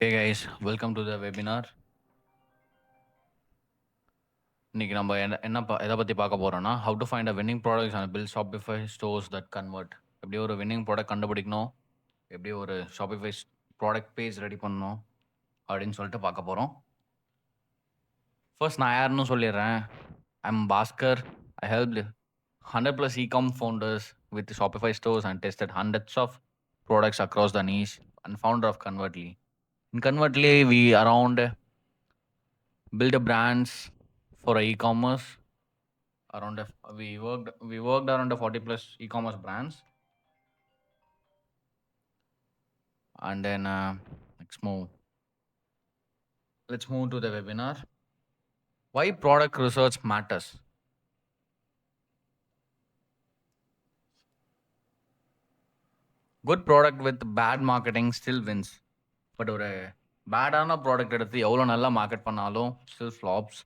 Hey guys, welcome to the webinar. இன்னைக்கு நம்ம எதை பற்றி பார்க்க போகிறோம்னா how to find a winning products and build Shopify stores that convert. எப்படி ஒரு winning ப்ராடக்ட் கண்டுபிடிக்கணும், எப்படி ஒரு Shopify ப்ராடக்ட் பேஜ் ரெடி பண்ணணும் அப்படின்னு சொல்லிட்டு பார்க்க போகிறோம். ஃபர்ஸ்ட் நான் யாருன்னு சொல்லிடுறேன். I'm Bhaskar. I helped 100+ e-com founders with Shopify stores and tested hundreds of products across the niche and founder of Convertly. In Convertly, we around build a brands for e-commerce. We worked around 40+ e-commerce brands. And then let's move to the webinar. Why product research matters. Good product with bad marketing still wins. But ஒரு பேடான product எடுத்து எவ்வளோ நல்லா market பண்ணாலும் still flops.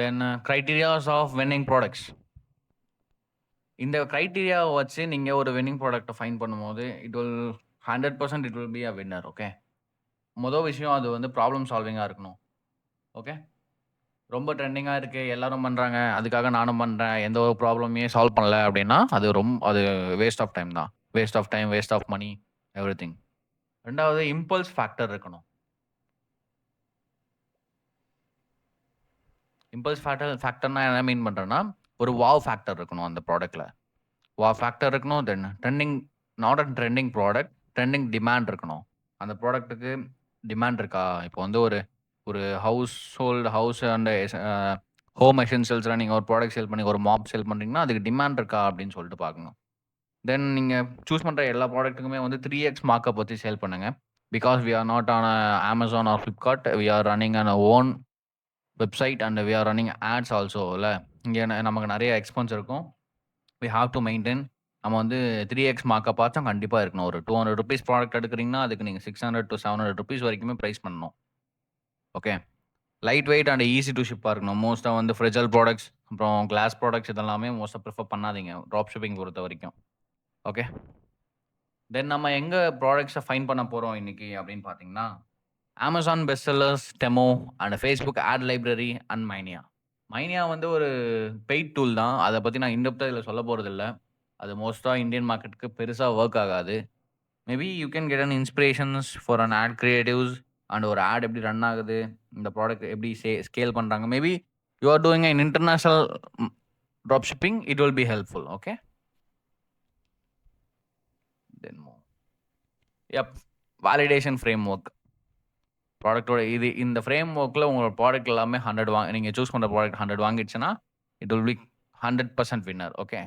Then criterias of winning products. இந்த க்ரைட்டீரியாவை வச்சு நீங்கள் ஒரு வின்னிங் ப்ராடக்ட்டை ஃபைன் பண்ணும்போது it will 100% it will be a winner. Okay, மொதல் விஷயம் அது வந்து ப்ராப்ளம் சால்விங்காக இருக்கணும். ஓகே, ரொம்ப ட்ரெண்டிங்காக இருக்குது, எல்லாரும் பண்ணுறாங்க, அதுக்காக நானும் பண்ணுறேன், எந்த ஒரு ப்ராப்ளமையும் சால்வ் பண்ணல அப்படின்னா அது வேஸ்ட் ஆஃப் டைம் தான். Waste of time, waste of money, everything. ரெண்டாவது இம்பல்ஸ் ஃபேக்டர் இருக்கணும். இம்பல்ஸ் ஃபேக்டர்னா என்ன மீன் பண்ணுறேன்னா, ஒரு வாவ் ஃபேக்டர் இருக்கணும் அந்த ப்ராடக்ட்டில். வாவ் ஃபேக்டர் இருக்கணும். Then trending, not a trending product, trending demand இருக்கணும். அந்த ப்ராடக்ட்டுக்கு டிமாண்ட் இருக்கா? இப்போ வந்து ஒரு ஹவுஸ் அண்ட் ஹோம் எசென்ஷியல்ஸில் நீங்கள் ஒரு ப்ராடக்ட் சேல் பண்ணி ஒரு மாப் சேல் பண்ணுறீங்கன்னா அதுக்கு டிமாண்ட் இருக்கா அப்படின்னு சொல்லிட்டு பார்க்கணும். தென் நீங்கள் சூஸ் பண்ணுற எல்லா ப்ராடக்ட்டுக்குமே வந்து 3x மார்க்கப் வச்சு சேல் பண்ணுங்கள். Because we are not on Amazon or Flipkart, we are running on own website and we are running ads also. இல்லை, இங்கே நமக்கு நிறைய எக்ஸ்பென்ஸ் இருக்கும். We have to maintain. நம்ம வந்து 3x மார்க்கப் ஆச்சும் கண்டிப்பாக இருக்கணும். ஒரு 200 ருபீஸ் ப்ராடக்ட் எடுக்கிறீங்கன்னா அதுக்கு நீங்கள் 600 to 700 ருபீஸ் வரைக்குமே ப்ரைஸ் பண்ணணும். Okay, light weight and easy to ஷிப்பாக இருக்கணும். மோஸ்ட்டாக வந்து ஃப்ரெஜல் ப்ராடக்ட்ஸ், அப்புறம் கிளாஸ் ப்ராடக்ட்ஸ் இதெல்லாமே மோஸ்ட்டாக ப்ரிஃபர் பண்ணாதீங்க ட்ராப் ஷிப்பிங் பொறுத்த வரைக்கும். ஓகே, தென் நம்ம எங்கே ப்ராடக்ட்ஸை ஃபைன் பண்ண போகிறோம் இன்றைக்கி அப்படின்னு பார்த்தீங்கன்னா, Amazon best sellers, demo and Facebook ad library and Minea. Minea வந்து ஒரு பெய்ட் டூல் தான். அதை பற்றி நான் இன்டெப்த்தாக இதில் சொல்ல போகிறதில்ல. அது மோஸ்ட்டாக இந்தியன் மார்க்கெட்டுக்கு பெருசாக ஒர்க் ஆகாது. Maybe you can get an inspirations for an ad creatives and ஒரு ஆட் எப்படி ரன் ஆகுது, இந்த ப்ராடக்ட் எப்படி ஸ்கேல் பண்ணுறாங்க. Maybe you are doing an international drop shipping, it will be helpful. Okay, then validation framework. ப்ராடக்ட்டோட இந்த frame ஒர்க்கில் உங்களோட ப்ராடக்ட் எல்லாமே 100 நீங்கள் சூஸ் பண்ணுற ப்ராடக்ட் 100 வாங்கிடுச்சுன்னா it will be 100% winner. Okay,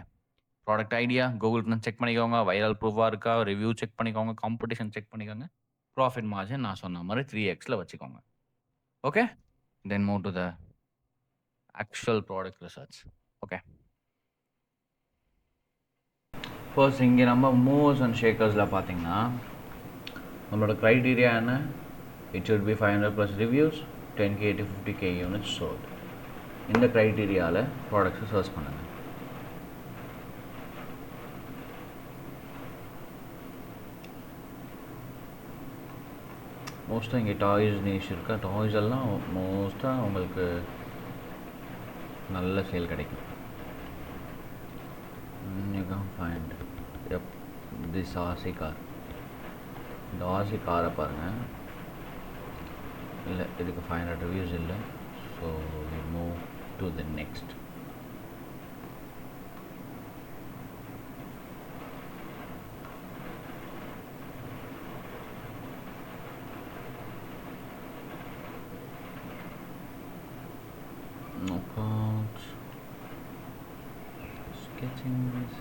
product idea Google check பண்ணிக்கோங்க, வைரல் ப்ரூஃபாக இருக்கா, ரிவ்யூ செக் பண்ணிக்கோங்க, காம்படிஷன் செக் பண்ணிக்கோங்க, ப்ராஃபிட் மார்ஜின் நான் சொன்ன மாதிரி 3xல வச்சுக்கோங்க. Okay, then move to the actual product research. Okay, first இங்கே நம்ம மூவர்ஸ் அண்ட் ஷேக்கர்ஸில் பார்த்தீங்கன்னா நம்மளோட க்ரைட்டீரியா என்ன? It should be 500+ reviews, 10K to 50K units sold. இந்த க்ரைட்டீரியாவில் ப்ராடக்ட்ஸை சர்ச் பண்ணுங்கள். மோஸ்ட்டாக இங்கே டாய்ஸ் நீஷ் இருக்கா, டாய்ஸ் எல்லாம் மோஸ்ட்டாக உங்களுக்கு நல்ல சேல் கிடைக்கும். You can find this RC car. இந்த RC காரை பாருங்கள். இல்லை, இதுக்கு 500 ரிவ்யூஸ் இல்லை. So we move to the next. Knockouts. Sketching this.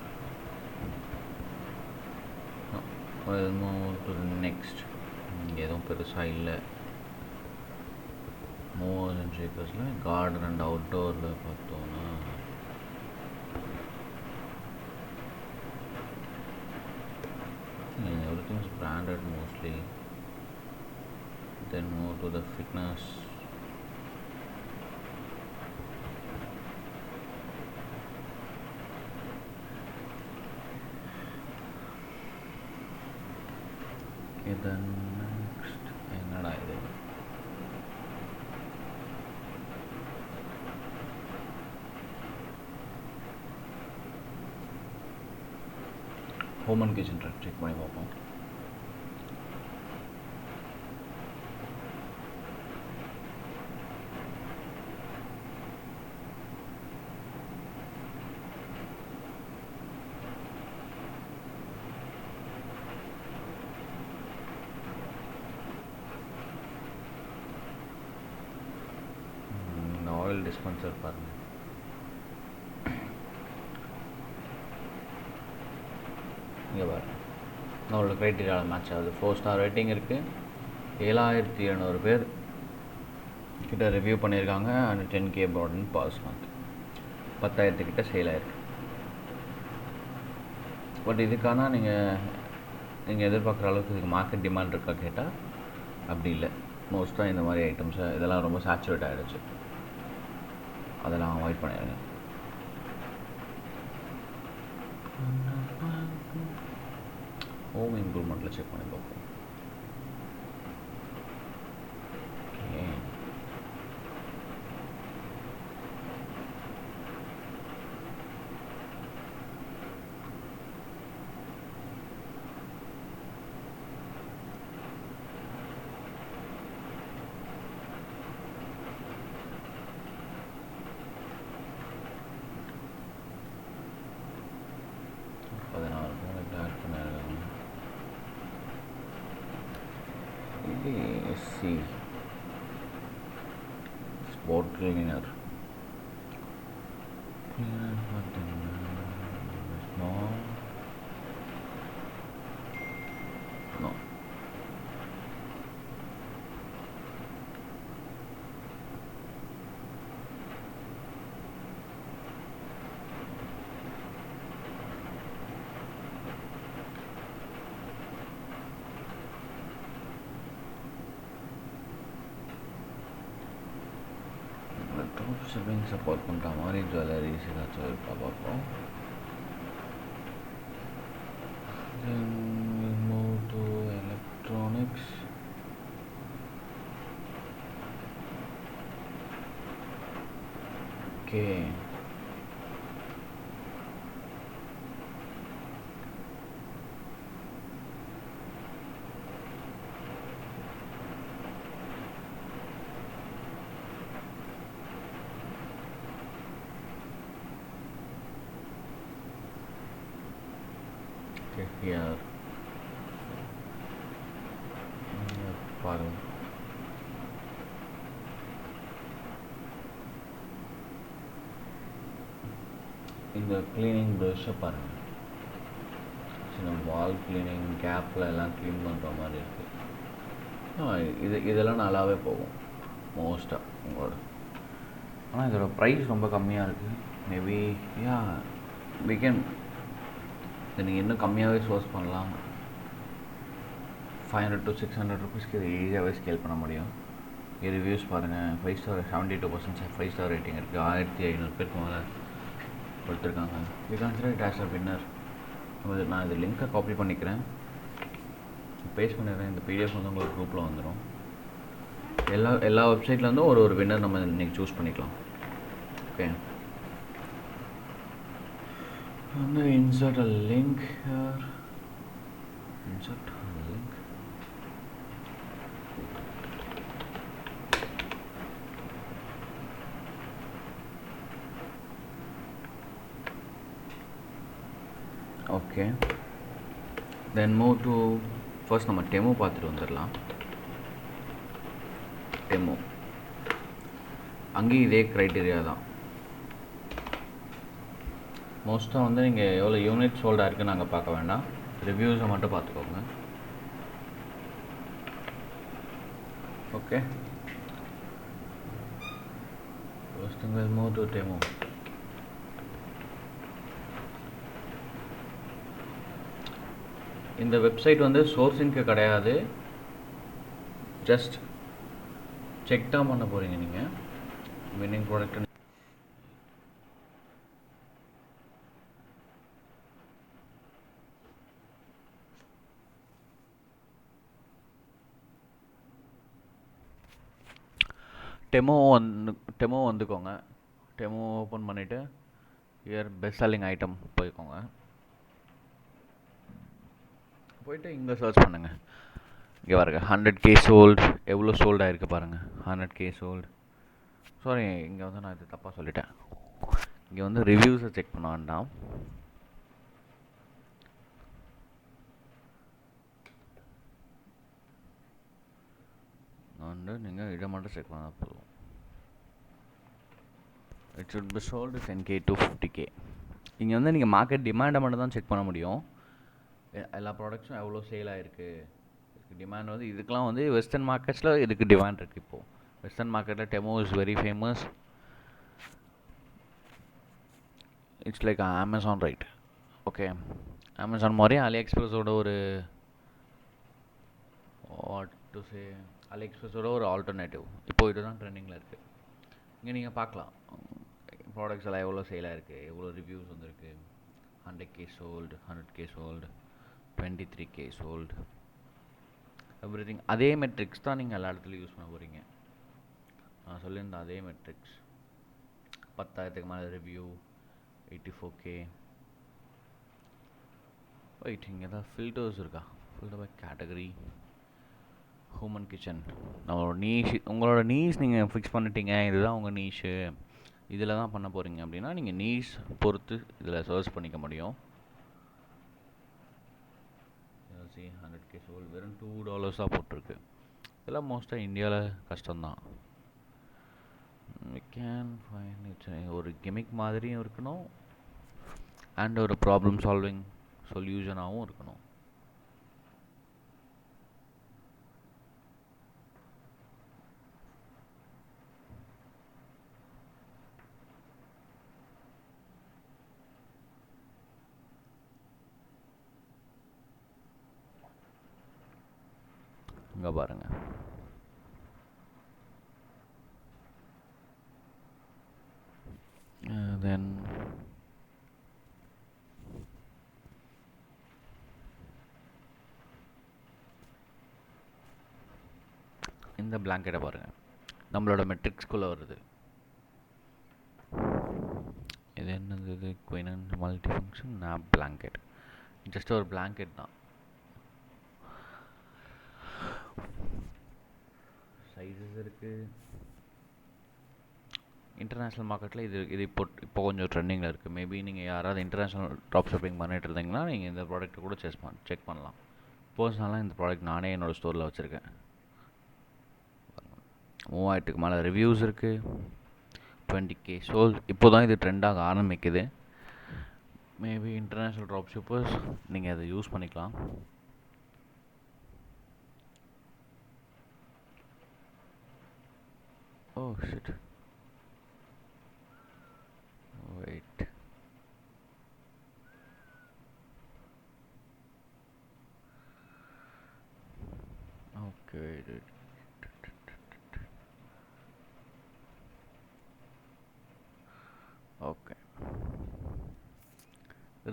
No, we'll move to the next. எதுவும் பெருசாக இல்லை. மூவர்ஸ் அண்ட் ஷேக்கர்ஸில் கார்டன் அண்ட் அவுட்டோரில் பார்த்தோன்னா everything is branded mostly. Then move to the fitness. Okay, then next home and kitchen trend check பண்ணி பார்ப்போம். Oil dispenser பாருங்கள். இங்கே பாருங்கள், நம்மளோட க்ரைட்டீரியாவில் மேட்ச் ஆகுது. 4 ஸ்டார் ரேட்டிங் இருக்குது. 7700 பேர் கிட்ட ரிவ்யூ பண்ணியிருக்காங்க. And 10K product pass mark 10,000 கிட்ட சேல் ஆகிருக்கு. பட் இதுக்கான நீங்கள் எதிர்பார்க்குற அளவுக்கு இதுக்கு மார்க்கெட் டிமாண்ட் இருக்கா கேட்டால் அப்படி இல்லை. மோஸ்ட்டாக இந்த மாதிரி ஐட்டம்ஸை இதெல்லாம் ரொம்ப சேச்சுரேட் ஆகிடுச்சு. அதெல்லாம் அவாய்ட் பண்ணிடுங்க. ஹோம் இம்ப்ரூவ்மெண்ட்டில் செக் பண்ணி பார்ப்போம். Okay, C spot cleaner no no. Shipping support பண்ணுற மாதிரி ஜுவல்லரிஸ் ஏதாச்சும் இருக்கா பார்ப்போம். Then we move to electronics. Okay. Here பாருங்க, இந்த கிளீனிங் ப்ரஷ்ஷை பாருங்கள். சின்ன வால் கிளீனிங் கேப்பில் எல்லாம் க்ளீன் பண்ணுற மாதிரி இருக்குது. இதெல்லாம் நல்லாவே போகும் மோஸ்ட்டாக உங்களோட. ஆனால் இதோட ப்ரைஸ் ரொம்ப கம்மியாக இருக்குது. மேபி we can இதை நீங்கள் இன்னும் கம்மியாகவே சோர்ஸ் பண்ணலாம். 500 to 600 ருபீஸ்க்கு இது ஈஸியாகவே ஸ்கேல் பண்ண முடியும். ரிவ்யூஸ் பாருங்கள். 5 ஸ்டார் 72% 5 ஸ்டார் ரேட்டிங் இருக்குது. 1500 பேருக்கு மேலே கொடுத்துருக்காங்க. We consider it as a winner. நான் இது லிங்க்கை காப்பி பண்ணிக்கிறேன், பேஸ்ட் பண்ணிடுறேன். இந்த பிடிஎஃப் வந்து உங்களுக்கு குரூப்பில் வந்துடும். எல்லா வெப்சைட்லேருந்தும் ஒரு வின்னர் நம்ம இன்றைக்கி சூஸ் பண்ணிக்கலாம். Okay, I'm going to insert a link here. Insert a link. Okay. Then move to first நம்ம டெமோ பார்த்துட்டு வந்துடலாம். டெமோ அங்கேயும் இதே க்ரைட்டீரியா தான். மோஸ்ட்டாக வந்து நீங்கள் எவ்வளோ யூனிட் சோல்டாக இருக்குன்னு நாங்கள் பார்க்க வேண்டாம், ரிவ்யூஸை மட்டும் பார்த்துக்கோங்க. Okay, first thing we'll move to demo. இந்த வெப்சைட் வந்து சோர்சிங்க்கு கிடையாது, ஜஸ்ட் செக் தான் பண்ண போகிறீங்க நீங்கள். வின்னிங் ப்ராடக்ட் டெமோ வந்துக்கோங்க. டெமோ ஓப்பன் பண்ணிவிட்டு இயர் பெஸ்ட் செல்லிங் ஐட்டம் போய்க்கோங்க. போயிட்டு இங்கே சர்ச் பண்ணுங்கள். இங்கே பாருங்க 100K சோல்டு, எவ்வளோ சோல்ட் ஆகிருக்கு பாருங்கள். 100K sold. சாரி, இங்கே வந்து நான் இது தப்பாக சொல்லிட்டேன். இங்கே வந்து ரிவ்யூஸை செக் பண்ண வேண்டாம். வந்து நீங்கள் இதை மட்டும் செக் பண்ணால் போதும். It should be sold 10K to 50K. இங்கே வந்து நீங்கள் மார்க்கெட் டிமாண்டை மட்டும் தான் செக் பண்ண முடியும். எல்லா ப்ராடக்ட்ஸும் எவ்வளோ சேல் ஆகிருக்கு, டிமாண்ட் வந்து இதுக்கெலாம் வந்து வெஸ்டர்ன் மார்க்கெட்ஸில் இதுக்கு டிமாண்ட் இருக்குது. இப்போது வெஸ்டர்ன் மார்க்கெட்டில் demo is very famous. It's like Amazon, right? Okay, Amazon மாதிரி அலி எக்ஸ்பிரஸோட ஒரு அலி எக்ஸ்பிரஸோட ஒரு ஆல்டர்னேட்டிவ். இப்போது இதுதான் ட்ரெண்டிங்கில் இருக்குது. இங்கே நீங்கள் பார்க்கலாம் ப்ராடக்ட்ஸ் எல்லாம் எவ்வளோ சேலாக இருக்குது, எவ்வளோ ரிவ்யூஸ் வந்துருக்கு. 100K sold, 100K sold, 23K sold, everything. அதே மெட்ரிக்ஸ் தான் நீங்கள் எல்லா இடத்துலையும் யூஸ் பண்ண போகிறீங்க. நான் சொல்லியிருந்தேன் அதே மெட்ரிக்ஸ். 10,000க்கு மேலே ரிவ்யூ, 84K. ரைட், இங்கே தான் ஃபில்டர்ஸ் இருக்கா? Filter by category, human kitchen. நம்மளோட நீஷ், உங்களோட நீஷ் நீங்கள் ஃபிக்ஸ் பண்ணிட்டீங்க, இதுதான் உங்கள் நீஷு, இதில் தான் பண்ண போகிறீங்க அப்படின்னா நீங்கள் நீஷ் பொறுத்து இதில் சர்ச் பண்ணிக்க முடியும். 100K சோல்டு வெறும் $2 போட்டிருக்கு. இதெல்லாம் மோஸ்ட்டாக இந்தியாவில் கஷ்டம்தான். கேன் ஃபைண்ட் இட்ஸ் ஒரு கிமிக் மாதிரியும் இருக்கணும், அண்ட் ஒரு ப்ராப்ளம் சால்விங் சொல்யூஷனாகவும் இருக்கணும். இங்கே பாருங்கள், தென் இந்த பிளாங்கெட்டை பாருங்கள், நம்மளோட மெட்ரிக்ஸ்குள்ளே வருது. இது என்னது? இது குயின் மல்டி ஃபங்க்ஷன் நாப் பிளாங்கெட். ஜஸ்ட் ஒரு பிளாங்கெட் தான். சைஸஸ் இருக்குது. இன்டர்நேஷ்னல் மார்க்கெட்டில் இது இப்போ கொஞ்சம் ட்ரெண்டிங்கில் இருக்குது. மேபி நீங்கள் யாராவது இன்டர்நேஷ்னல் ட்ராப் ஷாப்பிங் பண்ணிட்டு இருந்தீங்கன்னா நீங்கள் இந்த ப்ராடக்ட்டை கூட செக் பண்ணலாம். பர்சனலாக இந்த ப்ராடக்ட் நானே என்னோடய ஸ்டோரில் வச்சுருக்கேன். 3000க்கு மேலே ரிவ்யூஸ் இருக்குது. 20K sold. இப்போ தான் இது ட்ரெண்டாக ஆரம்பிக்குது. மேபி இன்டர்நேஷ்னல் ட்ராப் ஷிப்பர்ஸ் நீங்கள் அதை யூஸ் பண்ணிக்கலாம். Oh shit, wait. Okay, okay,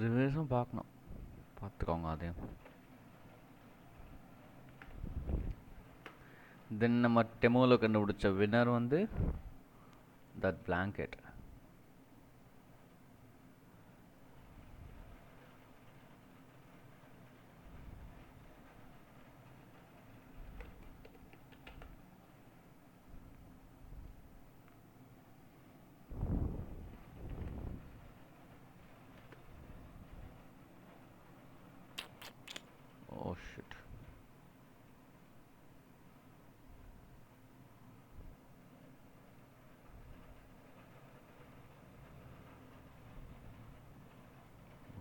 ரிவ்யூஸும் பார்க்கணும், பார்த்துக்கோங்க அதையும். தென் நம்ம டெமோவில் கண்டுபிடிச்ச வின்னர் வந்து that blanket. Oh shit.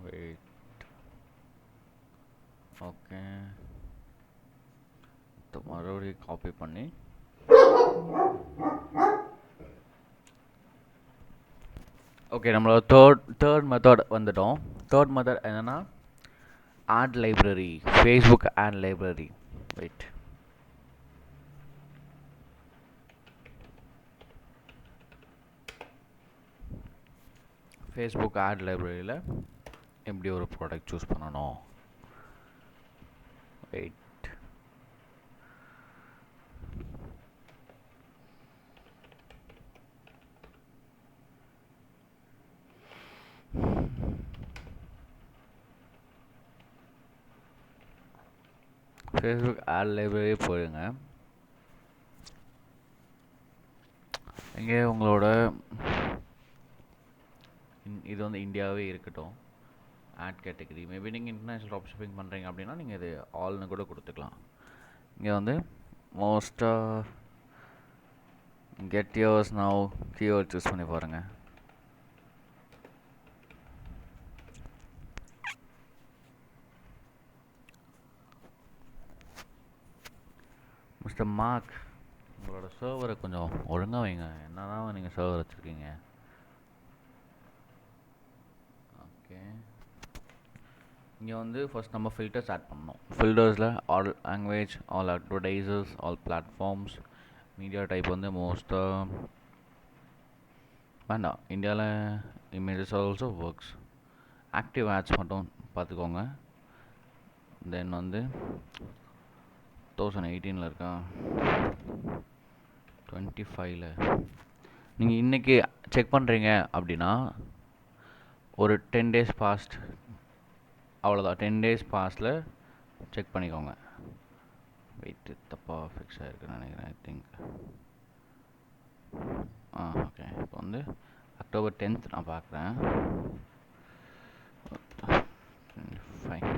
Wait. Okay. மறுபடியும் காப்பி பண்ணி ஓகே, நம்மளோட தேர்ட் மெத்தட் வந்துட்டோம். தேர்ட் மெத்தட் என்னென்னா ad library, Facebook ad library. Wait, Facebook ad லைப்ரரியில் எப்படி ஒரு ப்ராடக்ட் சூஸ் பண்ணணும். வெயிட், ஃபேஸ்புக் ஆட் லைப்ரரி போயிடுங்க. இங்கே உங்களோட இது வந்து இந்தியாவே இருக்கட்டும். ஆட் கேட்டகரி மேபி நீங்கள் இன்டர்நேஷ்னல் ட்ராப் ஷிப்பிங் பண்ணுறீங்க அப்படின்னா நீங்கள் இது ஆல்னு கூட கொடுத்துக்கலாம். இங்கே வந்து மோஸ்ட்டாக get yours now keyword choose பண்ணி பாருங்கள். மிஸ்டர் மார்க், உங்களோட சர்வரை கொஞ்சம் ஒழுங்காக வைங்க. என்ன தான் நீங்கள் சர்வர் வச்சுருக்கீங்க? ஓகே, இங்கே வந்து ஃபர்ஸ்ட் நம்ம ஃபில்டர்ஸ் ஆட் பண்ணணும். ஃபில்டர்ஸில் all language, all advertisers, all platforms, media type வந்து மோஸ்ட்டாக வேண்டாம். இந்தியாவில் images also works. Active ads மட்டும் பார்த்துக்கோங்க. தென் வந்து 2018 இருக்கா, 25ல் நீங்கள் இன்றைக்கி செக் பண்ணுறீங்க அப்படின்னா ஒரு 10 days பாஸ்ட், அவ்வளோதான். 10 days பாஸ்டில் செக் பண்ணிக்கோங்க. வெயிட், தப்பாக ஃபிக்ஸ் ஆகிருக்குன்னு நினைக்கிறேன். I think okay. இப்போ வந்து October 10th நான் பார்க்குறேன். ஃபைன்.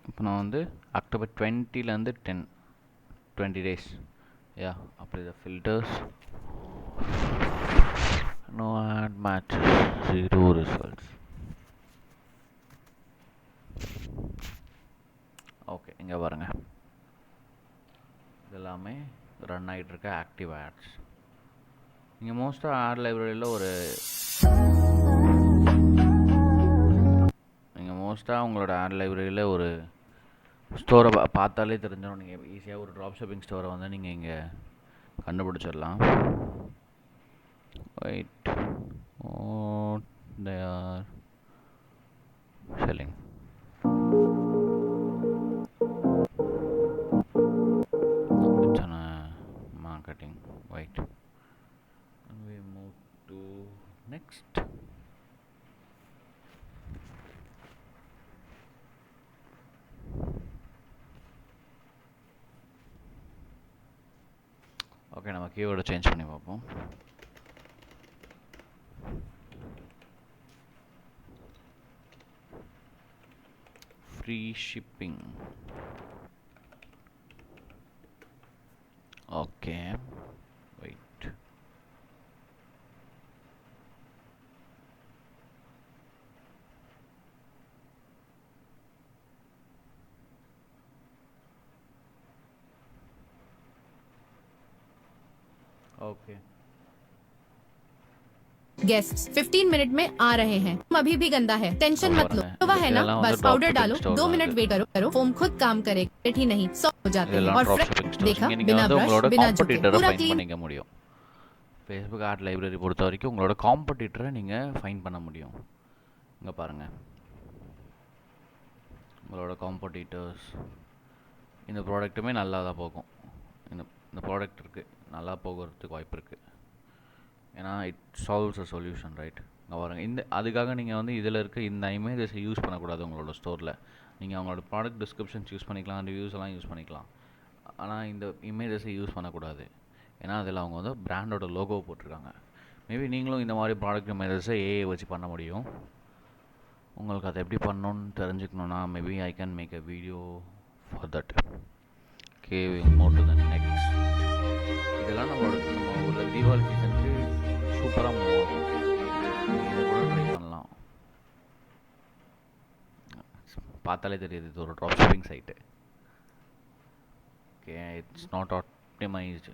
இப்போ நான் வந்து October 20லேருந்து 20 days யா. அப்படி the filters no ad match 0 results. Okay, இங்கே பாருங்கள், இதெல்லாமே ரன் ஆகிட்டுருக்க ஆக்டிவ் ஆட்ஸ். நீங்கள் மோஸ்ட்டாக ஆட் லைப்ரரியில் உங்களோட ஆட் லைப்ரரியில் ஒரு ஸ்டோரை பார்த்தாலே தெரிஞ்சிடும். நீங்கள் ஈஸியாக ஒரு ட்ராப் ஷிப்பிங் ஸ்டோரை வந்து நீங்கள் இங்கே கண்டுபிடிச்சிடலாம். Wait, they are selling. Marketing. Wait, and we move to next. Okay, நம்ம கீவேர்டை சேஞ்ச் பண்ணி பார்ப்போம். Free shipping. Okay, wait. Okay, guests 15 minute में आ रहे हैं। अभी भी गंदा है, टेंशन मत लो। तो वह है ना, बस पाउडर डालो, 2 मिनट वेट करो, फोम खुद काम करेगा। ही नहीं, सॉफ्ट हो जाते हैं और देखा, बिना ब्रश बिना झुके पूरा क्लीन பண்ணிக்க முடியும். ஃபேஸ்புக் ஆட் லைப்ரரி பொறுத்த வரைக்கும் உங்களோட காம்படிட்டரை நீங்கள் ஃபைண்ட் பண்ண முடியும். இங்கே பாருங்கள், உங்களோட காம்படிட்டர்ஸ். இந்த ப்ராடக்ட்டுமே நல்லா தான் போகும். இந்த ப்ராடக்ட் இருக்குது, நல்லா போகிறதுக்கு வாய்ப்பு இருக்குது. ஏன்னா it solves a solution, right? இங்கே பாருங்கள், அதுக்காக நீங்கள் வந்து இதில் இருக்க இந்த இமேஜஸை யூஸ் பண்ணக்கூடாது உங்களோட ஸ்டோரில். நீங்கள் அவங்களோட ப்ராடக்ட் டிஸ்கிரிப்ஷன்ஸ் யூஸ் பண்ணிக்கலாம், ரிவ்யூஸ் எல்லாம் யூஸ் பண்ணிக்கலாம். ஆனால் இந்த இமேஜஸை யூஸ் பண்ணக்கூடாது. ஏன்னா அதில் அவங்க வந்து பிராண்டோட லோகோ போட்டிருக்காங்க. மேபி நீங்களும் இந்த மாதிரி ப்ராடக்ட் இமேஜஸை ஏஐ வச்சு பண்ண முடியும். உங்களுக்கு அதை எப்படி பண்ணணுன்னு தெரிஞ்சுக்கணுன்னா maybe I can make a video for that. Okay, more to the next. இதெல்லாம் நம்ம உள்ள தீபாவளி சீசனுக்கு சூப்பராக மூவ் ஆகும். இதை கூட ட்ரை பண்ணலாம். பார்த்தாலே தெரியுது, இது ஒரு drop shipping site. Okay, it's not optimised,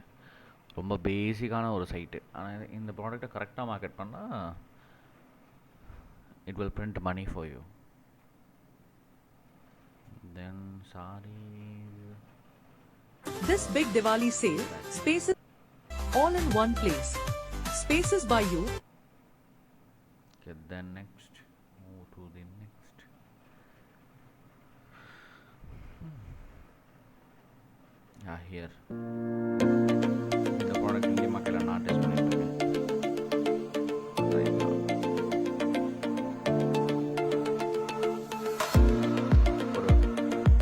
ரொம்ப பேசிக்கான ஒரு சைட்டு. ஆனால் இந்த ப்ராடக்டை கரெக்டாக மார்க்கெட் பண்ணால் it will print money for you. Then sarees. This big Diwali sale, spaces all in one place. Spaces by you. Okay, then next, move to the next. Here. இந்த product இங்கே மக்கள் நான் test பண்ணிட்டு இருக்கேன்.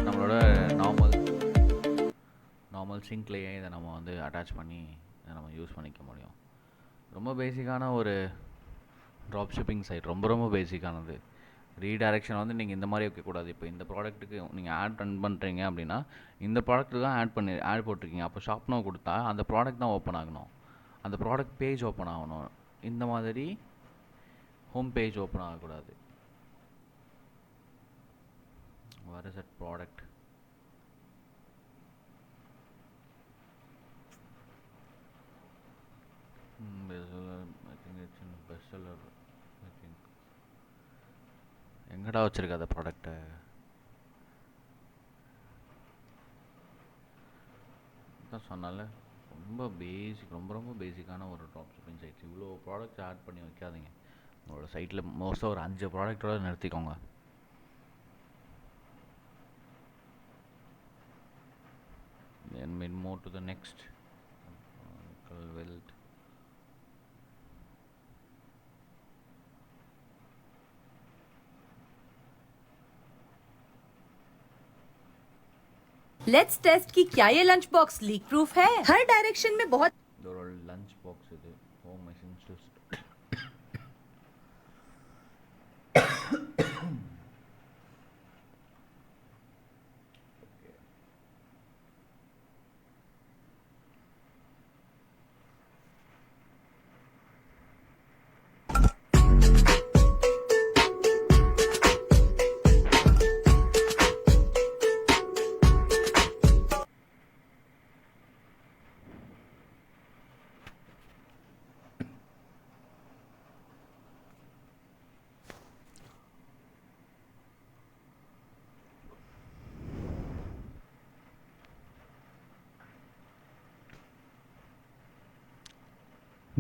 நம்ம normal சிங்க்லேயே இதை நம்ம வந்து அட்டாச் பண்ணி இதை நம்ம யூஸ் பண்ணிக்க முடியும். ரொம்ப பேசிக்கான ஒரு ட்ராப் ஷிப்பிங் சைட், ரொம்ப ரொம்ப பேசிக்கானது. ரீடைரக்ஷன் வந்து நீங்கள் இந்த மாதிரி வைக்கக்கூடாது. இப்போ இந்த ப்ராடக்ட்டுக்கு நீங்கள் ஆட் ரன் பண்ணுறீங்க அப்படின்னா இந்த ப்ராடக்ட்டு தான் ஆட் போட்டிருக்கீங்க. அப்போ ஷாப் நோ கொடுத்தா அந்த ப்ராடக்ட் தான் ஓப்பன் ஆகணும், அந்த ப்ராடக்ட் பேஜ் ஓப்பன் ஆகணும். இந்த மாதிரி ஹோம் பேஜ் ஓப்பன் ஆகக்கூடாது. What is that product? Bestseller. I think it's in bestseller. I think. எங்கடா வச்சிருக்க அந்த ப்ராடக்ட்டை? தான் சொன்னால ரொம்ப பேசிக், ரொம்ப ரொம்ப பேசிக்கான ஒரு ட்ராப் ஷிப்பிங் சைட்ஸ். இவ்வளோ ப்ராடக்ட்ஸ் ஆட் பண்ணி வைக்காதீங்க. உங்களோட சைட்டில் மோஸ்ட்டாக ஒரு 5 ப்ராடக்டோட நிறுத்திக்கோங்க. Then we'll move to the next. Wealth. Let's test कि क्या ये लंच बॉक्स लीक प्रूफ है. हर डायरेक्शन में बहुत लंच बॉक्स ಇದೆ ಹೋಮ್ ಎಸೆನ್ಷಿಯಲ್ಸ್.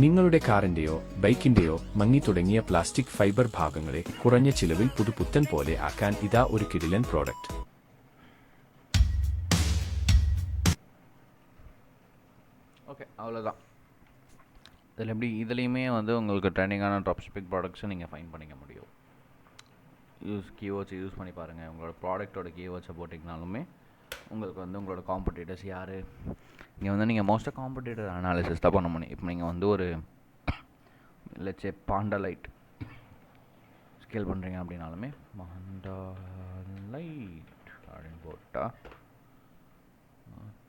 നിങ്ങളുടെ കാറിന്റെയോ ബൈക്കിന്റെയോ മങ്ങി തുടങ്ങിയ പ്ലാസ്റ്റിക് ഫൈബർ ഭാഗങ്ങളെ കുറഞ്ഞ ചിലവിൽ പുതുപുത്തൻ പോലെ ആക്കാൻ ഇതാ ഒരു കിടിലൻ പ്രോഡക്റ്റ്. ஓகே, அவ்வளோதான். இதில் எப்படி இதுலேயுமே வந்து உங்களுக்கு ட்ரெண்டிங்கான ட்ராப் ஷிப்பிங் ப்ராடக்ட்ஸை நீங்கள் ஃபைன் பண்ணிக்க முடியும். கீவேர்ட்ஸை யூஸ் பண்ணி பாருங்கள். உங்களோட ப்ராடக்ட்டோட கீவேர்ட்ஸை போட்டிங்கனாலுமே உங்களுக்கு வந்து உங்களோட காம்படிட்டர்ஸ் யார், இங்கே வந்து நீங்கள் மோஸ்ட்டாக காம்படிட்டர் அனாலிசிஸ் தான் பண்ண முடியும். இப்போ நீங்கள் வந்து ஒரு லெட்ஸே பாண்டாலைட் ஸ்கேல் பண்ணுறீங்க அப்படின்னாலுமே பாண்டாலைட் அப்படின்னு போட்டால்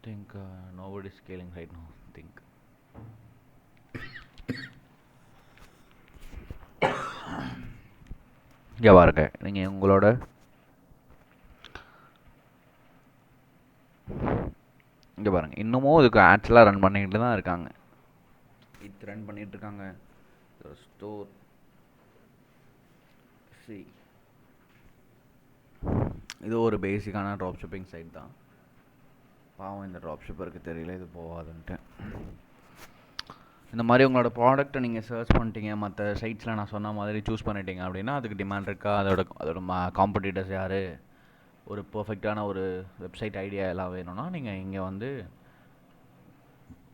think nobody scaling right no thing. இங்கே பாருங்க, நீங்கள் உங்களோட இங்கே பாருங்கள், இன்னமும் இதுக்கு ஆட்ஸ்லாம் ரன் பண்ணிக்கிட்டு தான் இருக்காங்க. இது ரன் பண்ணிகிட்ருக்காங்க. ஸ்டோர் சி, இது ஒரு பேசிக்கான ட்ராப் ஷிப்பிங் சைட் தான். பாவம் இந்த ட்ராப் ஷிப்பருக்கு தெரியல இது போகாதுன்ட்டு. இந்த மாதிரி உங்களோட ப்ராடக்ட்டை நீங்கள் சர்ச் பண்ணிட்டீங்க, மற்ற சைட்ஸில் நான் சொன்ன மாதிரி சூஸ் பண்ணிட்டீங்க அப்படின்னா அதுக்கு டிமாண்ட் இருக்கா, அதோட காம்படிட்டர்ஸ் யார், ஒரு பர்ஃபெக்டான ஒரு வெப்சைட் ஐடியா எல்லாம் வேணும்னா நீங்கள் இங்கே வந்து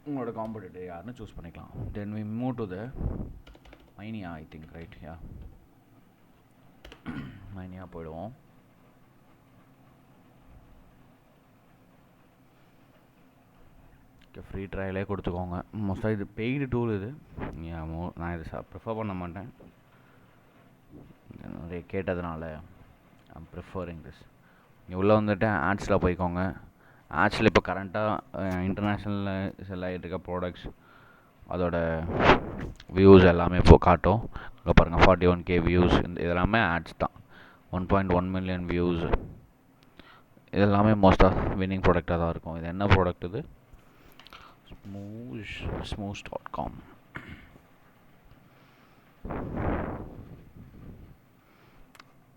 உங்களோட காம்படிட்டர் யாருன்னு சூஸ் பண்ணிக்கலாம். Then we move to the Mania, I think right. Yeah, Mania போயிடுவோம். ஃப்ரீ ட்ரையலே கொடுத்துக்கோங்க. மோஸ்ட்டாக இது பெய்டு டூல். இது நான் இதை ப்ரிஃபர் பண்ண மாட்டேன், நிறைய கேட்டதுனால ஐம் ப்ரிஃபரிங் திஸ். இங்கே உள்ளே வந்துட்டு ஆட்ஸில் போய்க்கோங்க. ஆட்ஸில் இப்போ கரண்ட்டாக இன்டர்நேஷ்னலில் செல் ஆகிட்டு இருக்க ப்ராடக்ட்ஸ் அதோட வியூஸ் எல்லாமே இப்போ காட்டும். இங்கே பாருங்கள் 41K வியூஸ். இதெல்லாமே ஆட்ஸ் தான். 1.1 மில்லியன் வியூஸ். இதெல்லாமே மோஸ்ட்டாக வின்னிங் ப்ராடக்டாக தான் இருக்கும். இது என்ன ப்ராடக்ட்? இது smoosh.com.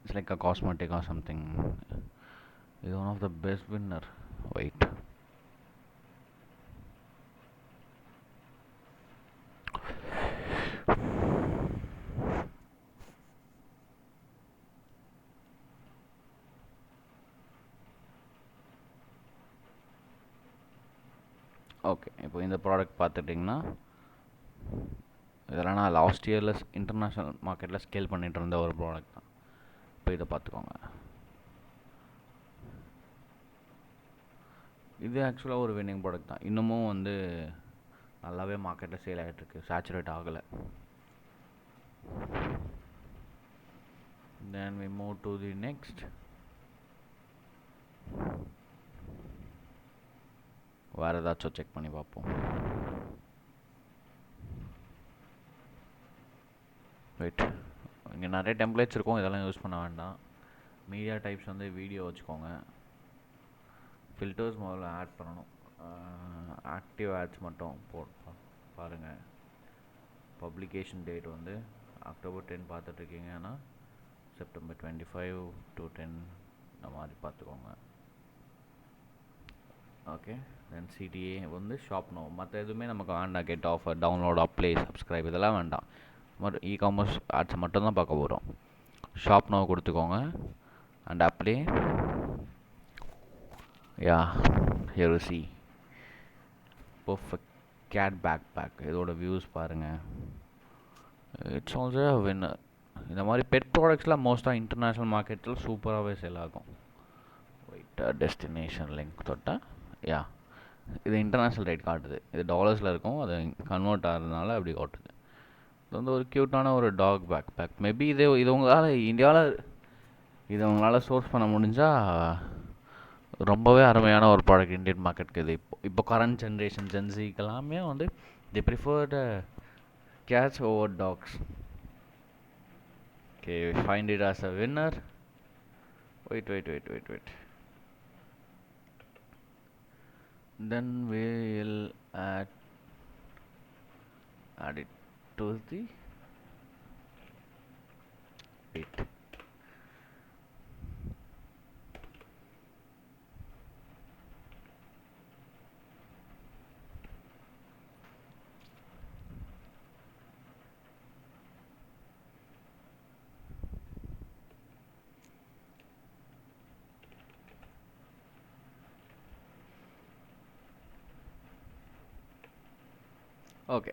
It's like a cosmetic or something. It's one of the best winner. Wait. Okay, இப்போ இந்த ப்ராடக்ட் பார்த்துட்டிங்கன்னா இதெல்லாம் நான் லாஸ்ட் இயரில் இன்டர்நேஷ்னல் மார்க்கெட்டில் ஸ்கேல் பண்ணிகிட்டு இருந்த ஒரு ப்ராடக்ட் தான். இப்போ இதை பார்த்துக்கோங்க. இது ஆக்சுவலாக ஒரு வின்னிங் ப்ராடக்ட் தான். இன்னமும் வந்து நல்லாவே மார்க்கெட்டில் சேல் ஆகிட்டுருக்கு, சேச்சுரேட் ஆகலை. Then we move to the next. வேறு ஏதாச்சும் செக் பண்ணி பார்ப்போம். வெயிட், இங்கே நிறைய டெம்ப்ளேட்ஸ் இருக்கும், இதெல்லாம் யூஸ் பண்ண வேண்டாம். மீடியா டைப்ஸ் வந்து வீடியோ வச்சுக்கோங்க. ஃபில்டர்ஸ் முதல்ல ஆட் பண்ணணும். ஆக்டிவ் ஆட்ஸ் மட்டும் பாருங்கள். பப்ளிகேஷன் டேட் வந்து October 10 பார்த்துட்ருக்கீங்கன்னா September 25 to 10 இந்த மாதிரி பார்த்துக்கோங்க. ஓகே, தென் சிடிஏ வந்து ஷாப் நோ. மற்ற எதுவுமே நமக்கு வேண்டாம். Get offer, download, apply, subscribe இதெல்லாம் வேண்டாம். இ-காமர்ஸ் ஆட்ஸை மட்டும்தான் பார்க்க போகிறோம். ஷாப் நோ கொடுத்துக்கோங்க and apply. Yeah, here you see perfect cat bag. இதோட வியூஸ் பாருங்கள். It's also a winner. இந்த மாதிரி பெட் ப்ராடக்ட்ஸ்லாம் மோஸ்ட்டாக இன்டர்நேஷ்னல் மார்க்கெட்டில் சூப்பராகவே சேல் ஆகும். வெயிட், டெஸ்டினேஷன் லிங்க் தொட்டால் யா, இது இன்டர்நேஷ்னல் ரேட் காட்டுது. இது டாலர்ஸில் இருக்கும், அது கன்வெர்ட் ஆகிறதுனால அப்படி காட்டுது. இது வந்து ஒரு க்யூட்டான ஒரு டாக் பேக். மேபி இது உங்களால் உங்களால் சோர்ஸ் பண்ண முடிஞ்சால் ரொம்பவே அருமையான ஒரு ப்ராடக்ட் இந்தியன் மார்க்கெட்டுக்கு. இது இப்போ கரண்ட் ஜென்ரேஷன் ஜென்சிக்கு எல்லாமே வந்து தி preferred cats over dogs. Okay, we find it as a winner. Wait. Then we'll add it to the wait. Okay,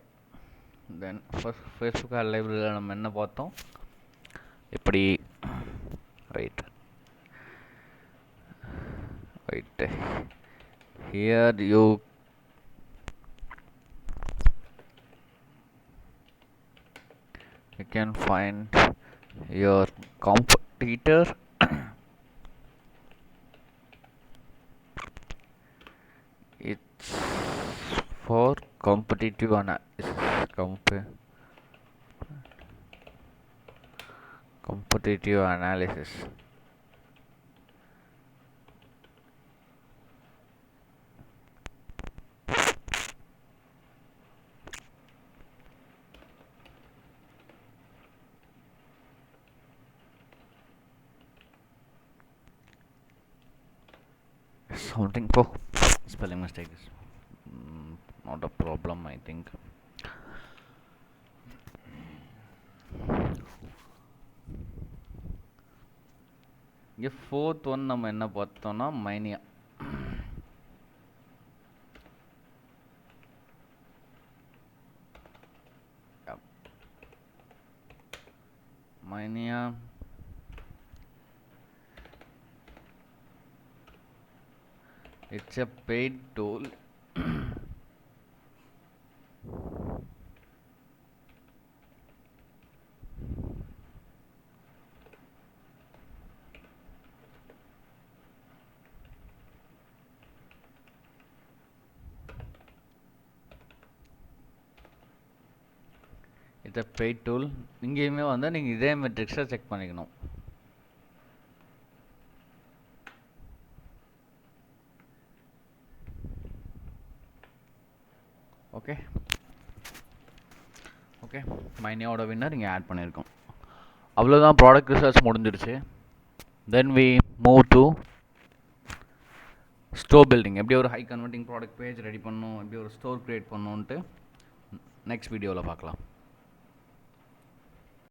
then Facebook ad லைப்ரரியில் நம்ம என்ன பார்த்தோம்? எப்படி wait here you can find your competitor. It's for competitive analysis. Competitive analysis. Something for spelling mistake is not a problem, I think. இங்கே fourth one நம்ம என்ன பார்த்தோம்னா மைனியா. it's a paid tool. It's a paid tool. இங்கேயுமே வந்து நீங்கள் இதே மெட்ரிக்ஸை check பண்ணிக்கணும். ஓகே, மைனியாவோட வின்னர் இங்கே ஆட் பண்ணியிருக்கோம். அவ்வளோதான், ப்ராடக்ட் ரிசர்ச் முடிஞ்சிருச்சு. Then we move to store building. எப்படி ஒரு high converting product page ready பண்ணணும், எப்படி ஒரு ஸ்டோர் க்ரியேட் பண்ணணுன்ட்டு நெக்ஸ்ட் வீடியோவில் பார்க்கலாம்.